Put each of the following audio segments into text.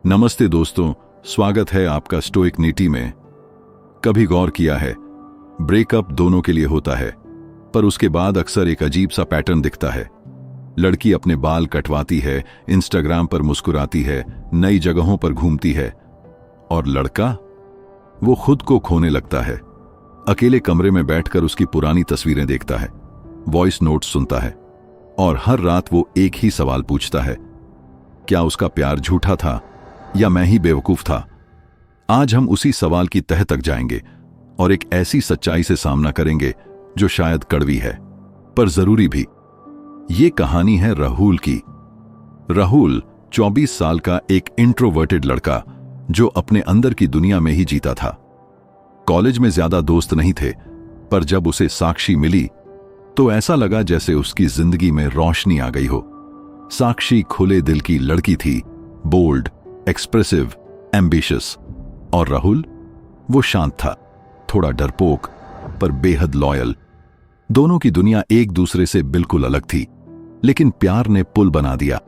नमस्ते दोस्तों, स्वागत है आपका स्टोइक नीति में। कभी गौर किया है, ब्रेकअप दोनों के लिए होता है, पर उसके बाद अक्सर एक अजीब सा पैटर्न दिखता है। लड़की अपने बाल कटवाती है, इंस्टाग्राम पर मुस्कुराती है, नई जगहों पर घूमती है, और लड़का वो खुद को खोने लगता है। अकेले कमरे में बैठकर उसकी पुरानी तस्वीरें देखता है, वॉइस नोट्स सुनता है, और हर रात वो एक ही सवाल पूछता है, क्या उसका प्यार झूठा था या मैं ही बेवकूफ था। आज हम उसी सवाल की तह तक जाएंगे और एक ऐसी सच्चाई से सामना करेंगे जो शायद कड़वी है, पर जरूरी भी। ये कहानी है राहुल की। राहुल 24 साल का एक इंट्रोवर्टेड लड़का जो अपने अंदर की दुनिया में ही जीता था। कॉलेज में ज्यादा दोस्त नहीं थे, पर जब उसे साक्षी मिली तो ऐसा लगा जैसे उसकी जिंदगी में रोशनी आ गई हो। साक्षी खुले दिल की लड़की थी, बोल्ड, एक्सप्रेसिव, एम्बिशियस, और राहुल वो शांत था, थोड़ा डरपोक, पर बेहद लॉयल। दोनों की दुनिया एक दूसरे से बिल्कुल अलग थी, लेकिन प्यार ने पुल बना दिया।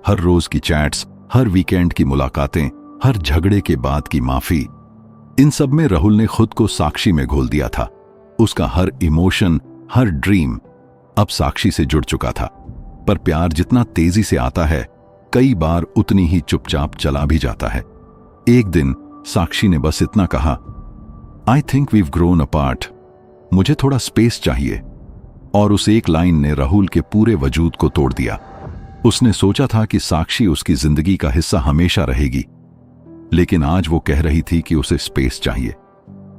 हर रोज की चैट्स, हर वीकेंड की मुलाकातें, हर झगड़े के बाद की माफी, इन सब में राहुल ने खुद को साक्षी में घोल दिया था। उसका हर इमोशन, हर ड्रीम अब साक्षी से जुड़ चुका था। पर प्यार जितना तेजी से आता है, कई बार उतनी ही चुपचाप चला भी जाता है। एक दिन साक्षी ने बस इतना कहा, I think we've grown apart, मुझे थोड़ा स्पेस चाहिए। और उस एक लाइन ने राहुल के पूरे वजूद को तोड़ दिया। उसने सोचा था कि साक्षी उसकी जिंदगी का हिस्सा हमेशा रहेगी, लेकिन आज वो कह रही थी कि उसे स्पेस चाहिए।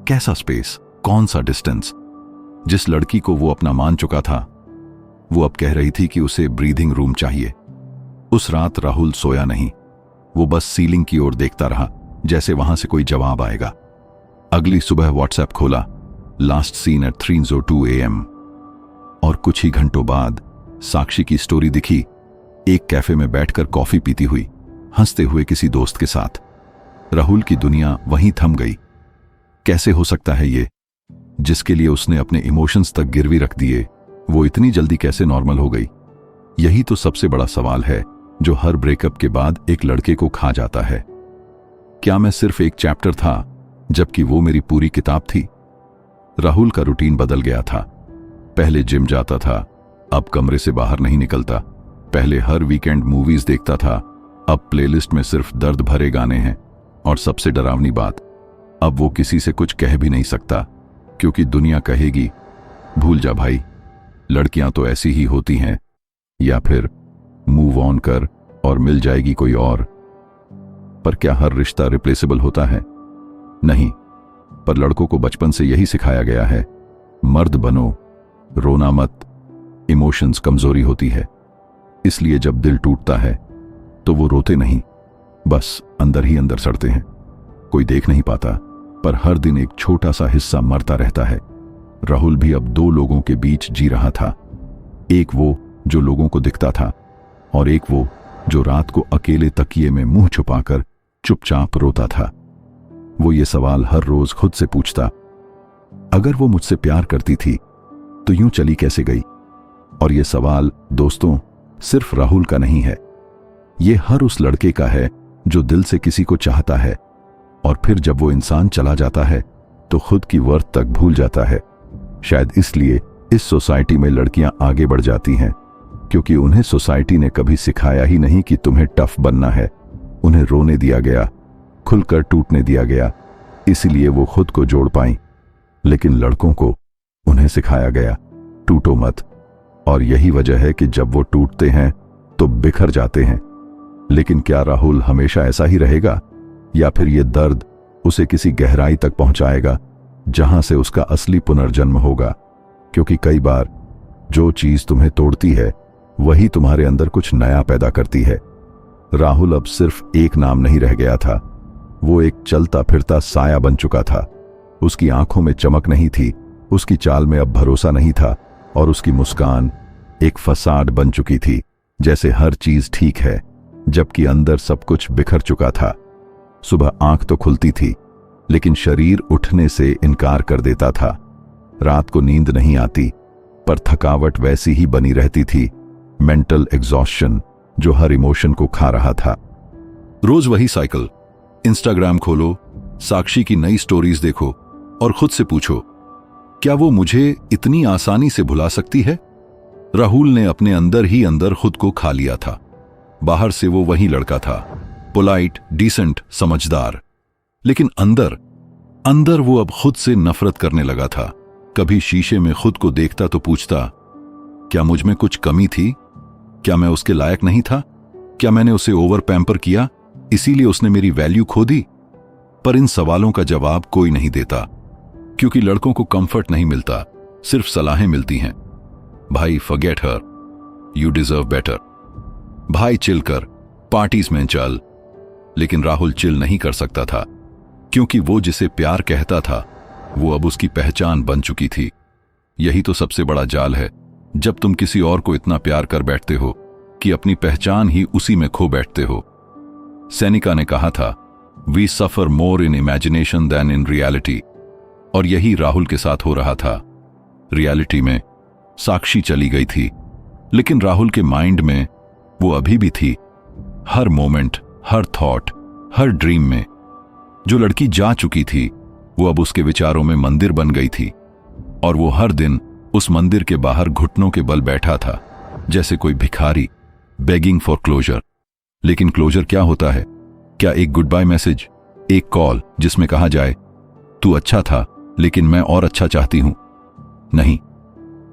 कैसा स्पेस, कौन सा डिस्टेंस? जिस लड़की को वो अपना मान चुका था, वो अब कह रही थी कि उसे ब्रीदिंग रूम चाहिए। उस रात राहुल सोया नहीं। वो बस सीलिंग की ओर देखता रहा, जैसे वहां से कोई जवाब आएगा। अगली सुबह व्हाट्सएप खोला, लास्ट सीन एट 3:02 AM, और कुछ ही घंटों बाद साक्षी की स्टोरी दिखी, एक कैफे में बैठकर कॉफी पीती हुई, हंसते हुए किसी दोस्त के साथ। राहुल की दुनिया वहीं थम गई। कैसे हो सकता है ये? जिसके लिए उसने अपने इमोशंस तक गिरवी रख दिए, वो इतनी जल्दी कैसे नॉर्मल हो गई? यही तो सबसे बड़ा सवाल है जो हर ब्रेकअप के बाद एक लड़के को खा जाता है। क्या मैं सिर्फ एक चैप्टर था, जबकि वो मेरी पूरी किताब थी? राहुल का रूटीन बदल गया था। पहले जिम जाता था, अब कमरे से बाहर नहीं निकलता। पहले हर वीकेंड मूवीज देखता था, अब प्लेलिस्ट में सिर्फ दर्द भरे गाने हैं। और सबसे डरावनी बात, अब वो किसी से कुछ कह भी नहीं सकता, क्योंकि दुनिया कहेगी, भूल जा भाई, लड़कियां तो ऐसी ही होती हैं, या फिर मूव ऑन कर और मिल जाएगी कोई और। पर क्या हर रिश्ता रिप्लेसेबल होता है? नहीं। पर लड़कों को बचपन से यही सिखाया गया है, मर्द बनो, रोना मत, इमोशंस कमजोरी होती है। इसलिए जब दिल टूटता है तो वो रोते नहीं, बस अंदर ही अंदर सड़ते हैं। कोई देख नहीं पाता, पर हर दिन एक छोटा सा हिस्सा मरता रहता है। राहुल भी अब दो लोगों के बीच जी रहा था, एक वो जो लोगों को दिखता था, और एक वो जो रात को अकेले तकिए में मुंह छुपाकर चुपचाप रोता था। वो ये सवाल हर रोज खुद से पूछता, अगर वो मुझसे प्यार करती थी तो यूं चली कैसे गई? और ये सवाल दोस्तों सिर्फ राहुल का नहीं है, ये हर उस लड़के का है जो दिल से किसी को चाहता है, और फिर जब वो इंसान चला जाता है तो खुद की वर्थ तक भूल जाता है। शायद इसलिए इस सोसाइटी में लड़कियां आगे बढ़ जाती हैं, क्योंकि उन्हें सोसाइटी ने कभी सिखाया ही नहीं कि तुम्हें टफ बनना है। उन्हें रोने दिया गया, खुलकर टूटने दिया गया, इसलिए वो खुद को जोड़ पाई। लेकिन लड़कों को उन्हें सिखाया गया, टूटो मत। और यही वजह है कि जब वो टूटते हैं तो बिखर जाते हैं। लेकिन क्या राहुल हमेशा ऐसा ही रहेगा, या फिर ये दर्द उसे किसी गहराई तक पहुंचाएगा जहां से उसका असली पुनर्जन्म होगा? क्योंकि कई बार जो चीज तुम्हें तोड़ती है वही तुम्हारे अंदर कुछ नया पैदा करती है। राहुल अब सिर्फ एक नाम नहीं रह गया था, वो एक चलता फिरता साया बन चुका था। उसकी आंखों में चमक नहीं थी, उसकी चाल में अब भरोसा नहीं था, और उसकी मुस्कान एक फसाड बन चुकी थी, जैसे हर चीज ठीक है जबकि अंदर सब कुछ बिखर चुका था। सुबह आंख तो खुलती थी, लेकिन शरीर उठने से इनकार कर देता था। रात को नींद नहीं आती, पर थकावट वैसी ही बनी रहती थी, मेंटल एग्जॉस्शन जो हर इमोशन को खा रहा था। रोज वही साइकिल। इंस्टाग्राम खोलो, साक्षी की नई स्टोरीज देखो और खुद से पूछो, क्या वो मुझे इतनी आसानी से भुला सकती है? राहुल ने अपने अंदर ही अंदर खुद को खा लिया था। बाहर से वो वही लड़का था, पोलाइट, डिसेंट, समझदार, लेकिन अंदर अंदर वो अब खुद से नफरत करने लगा था। कभी शीशे में खुद को देखता तो पूछता, क्या मुझ में कुछ कमी थी? क्या मैं उसके लायक नहीं था? क्या मैंने उसे ओवर पैम्पर किया, इसीलिए उसने मेरी वैल्यू खो दी? पर इन सवालों का जवाब कोई नहीं देता, क्योंकि लड़कों को कंफर्ट नहीं मिलता, सिर्फ सलाहें मिलती हैं। भाई forget her, you deserve better. भाई चिल कर, पार्टीज में चल। लेकिन राहुल चिल नहीं कर सकता था, क्योंकि वो जिसे प्यार कहता था वो अब उसकी पहचान बन चुकी थी। यही तो सबसे बड़ा जाल है, जब तुम किसी और को इतना प्यार कर बैठते हो कि अपनी पहचान ही उसी में खो बैठते हो। सेनिका ने कहा था, we suffer more in imagination than in reality, और यही राहुल के साथ हो रहा था। रियलिटी में साक्षी चली गई थी, लेकिन राहुल के माइंड में वो अभी भी थी। हर मोमेंट, हर थॉट, हर ड्रीम में। जो लड़की जा चुकी थी वो अब उसके विचारों में मंदिर बन गई थी, और वो हर दिन उस मंदिर के बाहर घुटनों के बल बैठा था, जैसे कोई भिखारी बेगिंग फॉर क्लोजर। लेकिन क्लोजर क्या होता है? क्या एक गुड बाय मैसेज, एक कॉल जिसमें कहा जाए, तू अच्छा था लेकिन मैं और अच्छा चाहती हूं? नहीं,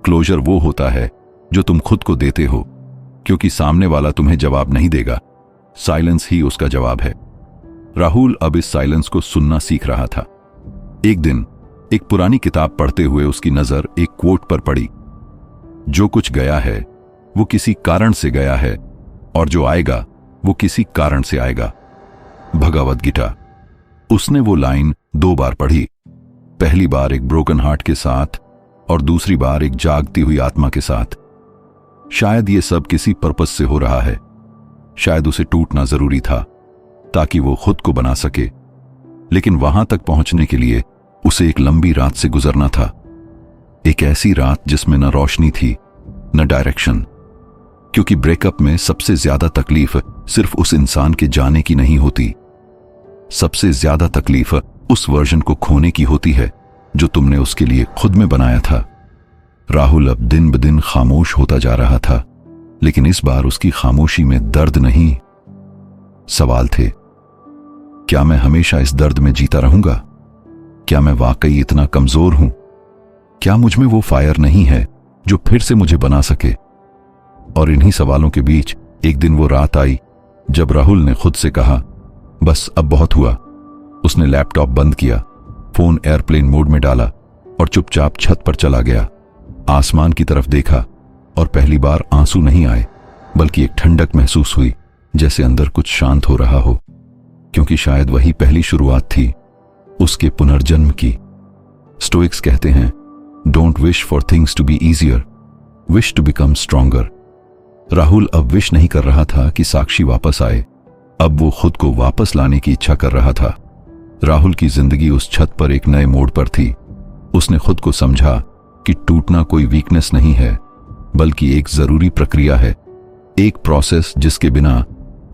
क्लोजर वो होता है जो तुम खुद को देते हो, क्योंकि सामने वाला तुम्हें जवाब नहीं देगा, साइलेंस ही उसका जवाब है। राहुल अब इस साइलेंस को सुनना सीख रहा था। एक दिन एक पुरानी किताब पढ़ते हुए उसकी नजर एक कोट पर पड़ी, जो कुछ गया है वो किसी कारण से गया है, और जो आएगा वो किसी कारण से आएगा। भगवद गीता। उसने वो लाइन 2 बार पढ़ी, पहली बार एक ब्रोकन हार्ट के साथ और दूसरी बार एक जागती हुई आत्मा के साथ। शायद ये सब किसी पर्पस से हो रहा है, शायद उसे टूटना जरूरी था ताकि वो खुद को बना सके, लेकिन वहां तक पहुंचने के लिए उसे एक लंबी रात से गुजरना था। एक ऐसी रात जिसमें न रोशनी थी न डायरेक्शन, क्योंकि ब्रेकअप में सबसे ज्यादा तकलीफ सिर्फ उस इंसान के जाने की नहीं होती, सबसे ज्यादा तकलीफ उस वर्जन को खोने की होती है जो तुमने उसके लिए खुद में बनाया था। राहुल अब दिन ब दिन खामोश होता जा रहा था, लेकिन इस बार उसकी खामोशी में दर्द नहीं, सवाल थे। क्या मैं हमेशा इस दर्द में जीता रहूंगा? क्या मैं वाकई इतना कमजोर हूं? क्या मुझ में वो फायर नहीं है जो फिर से मुझे बना सके? और इन्हीं सवालों के बीच एक दिन वो रात आई जब राहुल ने खुद से कहा, बस अब बहुत हुआ। उसने लैपटॉप बंद किया, फोन एयरप्लेन मोड में डाला और चुपचाप छत पर चला गया। आसमान की तरफ देखा और पहली बार आंसू नहीं आए, बल्कि एक ठंडक महसूस हुई, जैसे अंदर कुछ शांत हो रहा हो, क्योंकि शायद वही पहली शुरुआत थी उसके पुनर्जन्म की। स्टोइक्स कहते हैं, don't wish for things to be easier, wish to become stronger. Rahul अब विश नहीं कर रहा था कि साक्षी वापस आए, अब वो खुद को वापस लाने की इच्छा कर रहा था। राहुल की जिंदगी उस छत पर एक नए मोड़ पर थी। उसने खुद को समझा कि टूटना कोई वीकनेस नहीं है, बल्कि एक जरूरी प्रक्रिया है, एक प्रोसेस जिसके बिना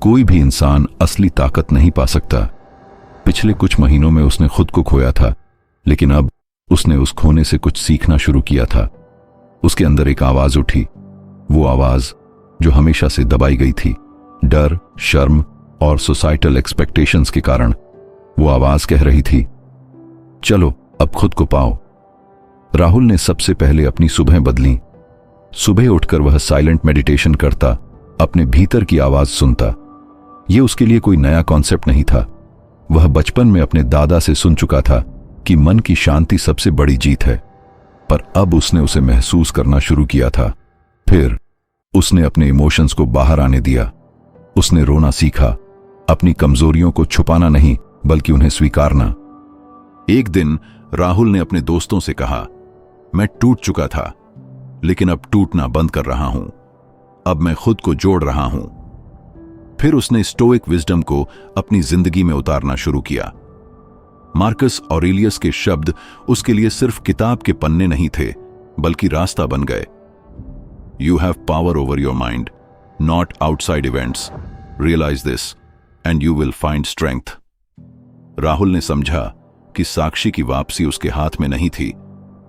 कोई भी इंसान असली ताकत नहीं पा सकता। पिछले कुछ महीनों में उसने खुद को खोया था, लेकिन अब उसने उस खोने से कुछ सीखना शुरू किया था। उसके अंदर एक आवाज उठी, वो आवाज जो हमेशा से दबाई गई थी, डर, शर्म और सोसाइटल एक्सपेक्टेशंस के कारण। वो आवाज कह रही थी, चलो अब खुद को पाओ। राहुल ने सबसे पहले अपनी सुबह बदली। सुबह उठकर वह साइलेंट मेडिटेशन करता, अपने भीतर की आवाज सुनता। यह उसके लिए कोई नया कॉन्सेप्ट नहीं था। वह बचपन में अपने दादा से सुन चुका था कि मन की शांति सबसे बड़ी जीत है, पर अब उसने उसे महसूस करना शुरू किया था। फिर उसने अपने इमोशंस को बाहर आने दिया। उसने रोना सीखा, अपनी कमजोरियों को छुपाना नहीं बल्कि उन्हें स्वीकारना। एक दिन राहुल ने अपने दोस्तों से कहा, मैं टूट चुका था, लेकिन अब टूटना बंद कर रहा हूं। अब मैं खुद को जोड़ रहा हूं। फिर उसने स्टोइक विजडम को अपनी जिंदगी में उतारना शुरू किया। मार्कस ऑरेलियस के शब्द उसके लिए सिर्फ किताब के पन्ने नहीं थे, बल्कि रास्ता बन गए। You have power over your mind, not outside events. Realize this. And you will find strength. Rahul ने समझा कि साक्षी की वापसी उसके हाथ में नहीं थी,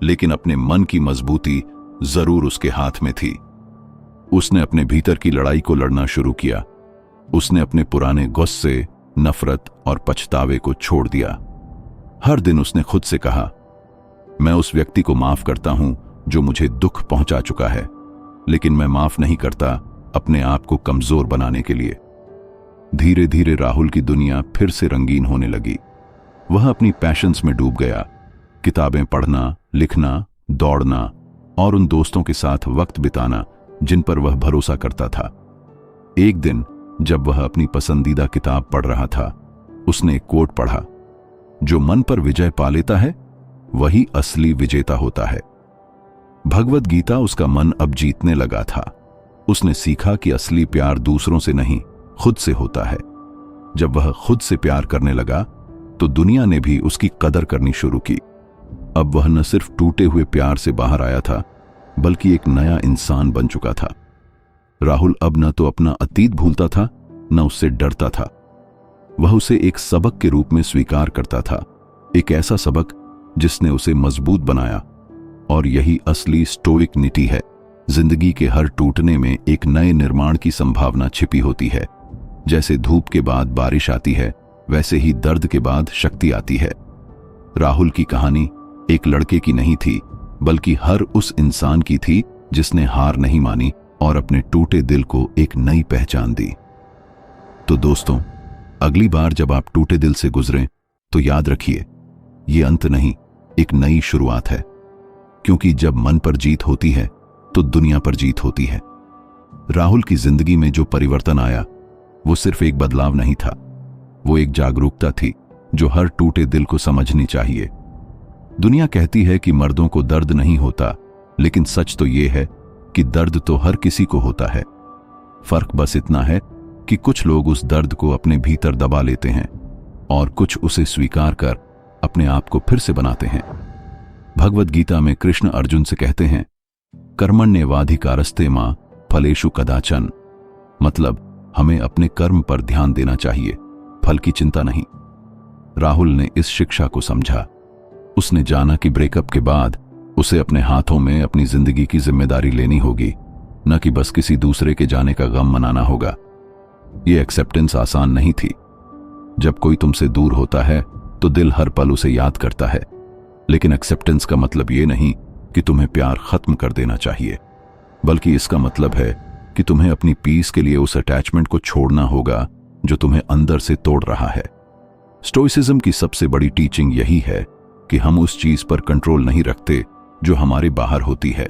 लेकिन अपने मन की मजबूती जरूर उसके हाथ में थी। उसने अपने भीतर की लड़ाई को लड़ना शुरू किया। उसने अपने पुराने गुस्से, नफरत और पछतावे को छोड़ दिया। हर दिन उसने खुद से कहा, मैं उस व्यक्ति को माफ करता हूं जो मुझे दुख पहुंचा चुका है, लेकिन मैं माफ नहीं करता अपने आप को कमजोर बनाने के लिए। धीरे धीरे राहुल की दुनिया फिर से रंगीन होने लगी। वह अपनी पैशंस में डूब गया। किताबें पढ़ना, लिखना, दौड़ना और उन दोस्तों के साथ वक्त बिताना जिन पर वह भरोसा करता था। एक दिन जब वह अपनी पसंदीदा किताब पढ़ रहा था, उसने एक कोट पढ़ा, जो मन पर विजय पा लेता है वही असली विजेता होता है। भगवद गीता उसका मन अब जीतने लगा था। उसने सीखा कि असली प्यार दूसरों से नहीं, खुद से होता है। जब वह खुद से प्यार करने लगा तो दुनिया ने भी उसकी कदर करनी शुरू की। अब वह न सिर्फ टूटे हुए प्यार से बाहर आया था, बल्कि एक नया इंसान बन चुका था। राहुल अब न तो अपना अतीत भूलता था, न उससे डरता था। वह उसे एक सबक के रूप में स्वीकार करता था, एक ऐसा सबक जिसने उसे मजबूत बनाया। और यही असली स्टोइक नीति है। जिंदगी के हर टूटने में एक नए निर्माण की संभावना छिपी होती है। जैसे धूप के बाद बारिश आती है, वैसे ही दर्द के बाद शक्ति आती है। राहुल की कहानी एक लड़के की नहीं थी, बल्कि हर उस इंसान की थी जिसने हार नहीं मानी और अपने टूटे दिल को एक नई पहचान दी। तो दोस्तों, अगली बार जब आप टूटे दिल से गुजरें तो याद रखिए, ये अंत नहीं, एक नई शुरुआत है। क्योंकि जब मन पर जीत होती है तो दुनिया पर जीत होती है। राहुल की जिंदगी में जो परिवर्तन आया वो सिर्फ एक बदलाव नहीं था, वो एक जागरूकता थी जो हर टूटे दिल को समझनी चाहिए। दुनिया कहती है कि मर्दों को दर्द नहीं होता, लेकिन सच तो ये है कि दर्द तो हर किसी को होता है। फर्क बस इतना है कि कुछ लोग उस दर्द को अपने भीतर दबा लेते हैं और कुछ उसे स्वीकार कर अपने आप को फिर से बनाते हैं। भगवद गीता में कृष्ण अर्जुन से कहते हैं, कर्मण्येवाधिकारस्ते मां फलेषु कदाचन। मतलब हमें अपने कर्म पर ध्यान देना चाहिए, फल की चिंता नहीं। राहुल ने इस शिक्षा को समझा। उसने जाना कि ब्रेकअप के बाद उसे अपने हाथों में अपनी जिंदगी की जिम्मेदारी लेनी होगी, न कि बस किसी दूसरे के जाने का गम मनाना होगा। यह एक्सेप्टेंस आसान नहीं थी। जब कोई तुमसे दूर होता है तो दिल हर पल उसे याद करता है, लेकिन एक्सेप्टेंस का मतलब यह नहीं कि तुम्हें प्यार खत्म कर देना चाहिए, बल्कि इसका मतलब है कि तुम्हें अपनी पीस के लिए उस अटैचमेंट को छोड़ना होगा जो तुम्हें अंदर से तोड़ रहा है। स्टोइसिज्म की सबसे बड़ी टीचिंग यही है कि हम उस चीज पर कंट्रोल नहीं रखते जो हमारे बाहर होती है,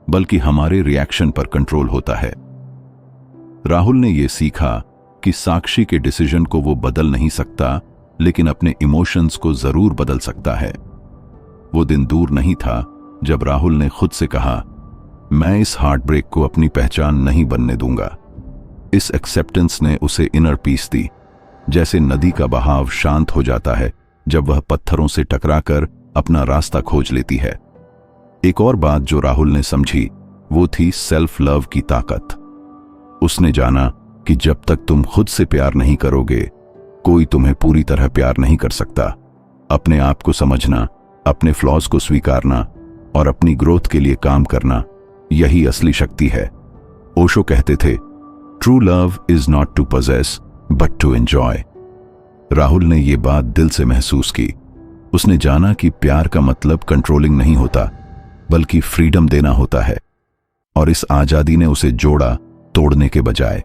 बल्कि हमारे रिएक्शन पर कंट्रोल होता है। राहुल ने यह सीखा कि साक्षी के डिसीजन को वो बदल नहीं सकता, लेकिन अपने इमोशंस को जरूर बदल सकता है। वो दिन दूर नहीं था जब राहुल ने खुद से कहा, मैं इस हार्ट ब्रेक को अपनी पहचान नहीं बनने दूंगा। इस एक्सेप्टेंस ने उसे इनर पीस दी। जैसे नदी का बहाव शांत हो जाता है जब वह पत्थरों से टकराकर अपना रास्ता खोज लेती है। एक और बात जो राहुल ने समझी वो थी सेल्फ लव की ताकत। उसने जाना कि जब तक तुम खुद से प्यार नहीं करोगे, कोई तुम्हें पूरी तरह प्यार नहीं कर सकता। अपने आप को समझना, अपने फ्लॉज को स्वीकारना और अपनी ग्रोथ के लिए काम करना, यही असली शक्ति है। ओशो कहते थे, true love is not to possess but to enjoy. Rahul ने यह बात दिल से महसूस की। उसने जाना कि प्यार का मतलब कंट्रोलिंग नहीं होता, बल्कि फ्रीडम देना होता है, और इस आजादी ने उसे जोड़ा, तोड़ने के बजाय।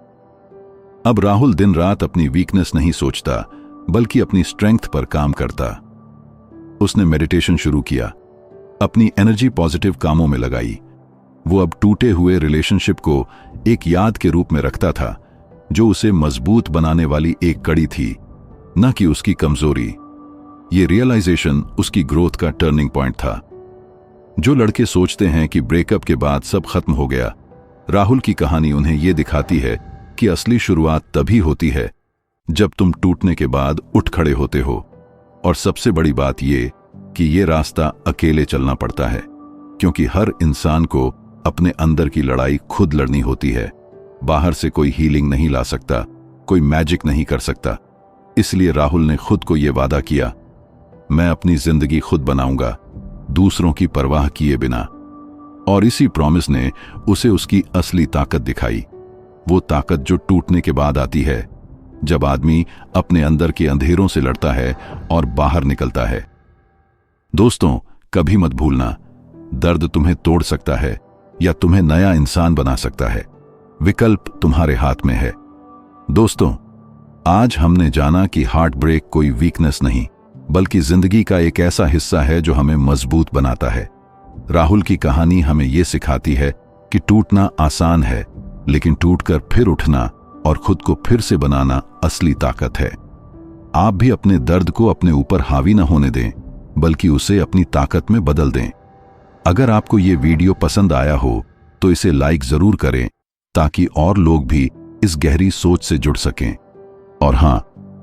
अब राहुल दिन रात अपनी वीकनेस नहीं सोचता, बल्कि अपनी स्ट्रेंथ पर काम करता। उसने मेडिटेशन शुरू किया, अपनी एनर्जी पॉजिटिव कामों में लगाई। वो अब टूटे हुए रिलेशनशिप को एक याद के रूप में रखता था, जो उसे मजबूत बनाने वाली एक कड़ी थी, न कि उसकी कमजोरी। ये रियलाइजेशन उसकी ग्रोथ का टर्निंग पॉइंट था। जो लड़के सोचते हैं कि ब्रेकअप के बाद सब खत्म हो गया, राहुल की कहानी उन्हें यह दिखाती है कि असली शुरुआत तभी होती है जब तुम टूटने के बाद उठ खड़े होते हो। और सबसे बड़ी बात यह कि यह रास्ता अकेले चलना पड़ता है, क्योंकि हर इंसान को अपने अंदर की लड़ाई खुद लड़नी होती है। बाहर से कोई हीलिंग नहीं ला सकता, कोई मैजिक नहीं कर सकता। इसलिए राहुल ने खुद को यह वादा किया, मैं अपनी जिंदगी खुद बनाऊंगा, दूसरों की परवाह किए बिना। और इसी प्रॉमिस ने उसे उसकी असली ताकत दिखाई, वो ताकत जो टूटने के बाद आती है, जब आदमी अपने अंदर के अंधेरों से लड़ता है और बाहर निकलता है। दोस्तों, कभी मत भूलना, दर्द तुम्हें तोड़ सकता है या तुम्हें नया इंसान बना सकता है। विकल्प तुम्हारे हाथ में है। दोस्तों, आज हमने जाना कि हार्ट ब्रेक कोई वीकनेस नहीं, बल्कि जिंदगी का एक ऐसा हिस्सा है जो हमें मजबूत बनाता है। राहुल की कहानी हमें यह सिखाती है कि टूटना आसान है, लेकिन टूटकर फिर उठना और खुद को फिर से बनाना असली ताकत है। आप भी अपने दर्द को अपने ऊपर हावी न होने दें, बल्कि उसे अपनी ताकत में बदल दें। अगर आपको ये वीडियो पसंद आया हो तो इसे लाइक जरूर करें, ताकि और लोग भी इस गहरी सोच से जुड़ सकें। और हां,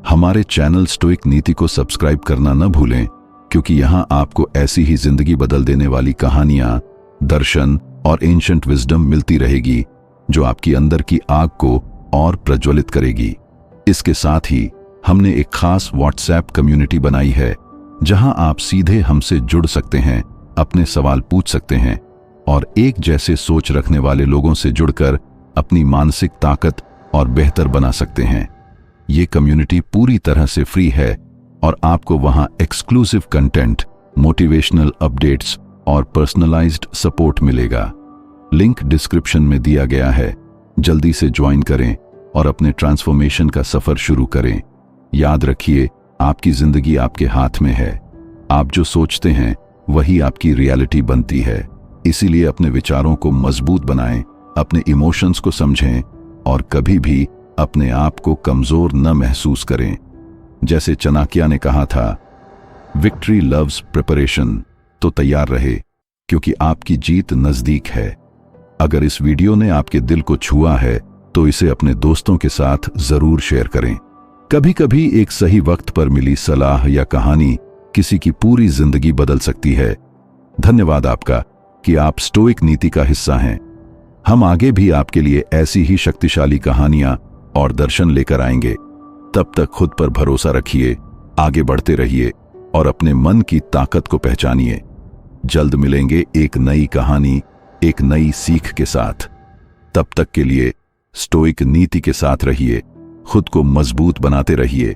हमारे चैनल स्टोइक नीति को सब्सक्राइब करना न भूलें, क्योंकि यहां आपको ऐसी ही जिंदगी बदल देने वाली कहानियां, दर्शन और एंशंट विजडम मिलती रहेगी, जो आपकी अंदर की आग को और प्रज्वलित करेगी। इसके साथ ही हमने एक खास व्हाट्सएप कम्युनिटी बनाई है, जहां आप सीधे हमसे जुड़ सकते हैं, अपने सवाल पूछ सकते हैं और एक जैसे सोच रखने वाले लोगों से जुड़कर अपनी मानसिक ताकत और बेहतर बना सकते हैं। ये कम्युनिटी पूरी तरह से फ्री है और आपको वहां एक्सक्लूसिव कंटेंट, मोटिवेशनल अपडेट्स और पर्सनलाइज्ड सपोर्ट मिलेगा। लिंक डिस्क्रिप्शन में दिया गया है। जल्दी से ज्वाइन करें और अपने ट्रांसफॉर्मेशन का सफर शुरू करें। याद रखिए, आपकी जिंदगी आपके हाथ में है। आप जो सोचते हैं वही आपकी रियलिटी बनती है। इसीलिए अपने विचारों को मजबूत बनाएं, अपने इमोशंस को समझें और कभी भी अपने आप को कमजोर न महसूस करें। जैसे चाणक्य ने कहा था, विक्ट्री लव्स प्रिपरेशन। तो तैयार रहे, क्योंकि आपकी जीत नजदीक है। अगर इस वीडियो ने आपके दिल को छुआ है तो इसे अपने दोस्तों के साथ जरूर शेयर करें। कभी कभी एक सही वक्त पर मिली सलाह या कहानी किसी की पूरी जिंदगी बदल सकती है। धन्यवाद आपका कि आप स्टोइक नीति का हिस्सा हैं। हम आगे भी आपके लिए ऐसी ही शक्तिशाली कहानियां और दर्शन लेकर आएंगे। तब तक खुद पर भरोसा रखिए, आगे बढ़ते रहिए और अपने मन की ताकत को पहचानिए। जल्द मिलेंगे एक नई कहानी, एक नई सीख के साथ। तब तक के लिए स्टोइक नीति के साथ रहिए, खुद को मजबूत बनाते रहिए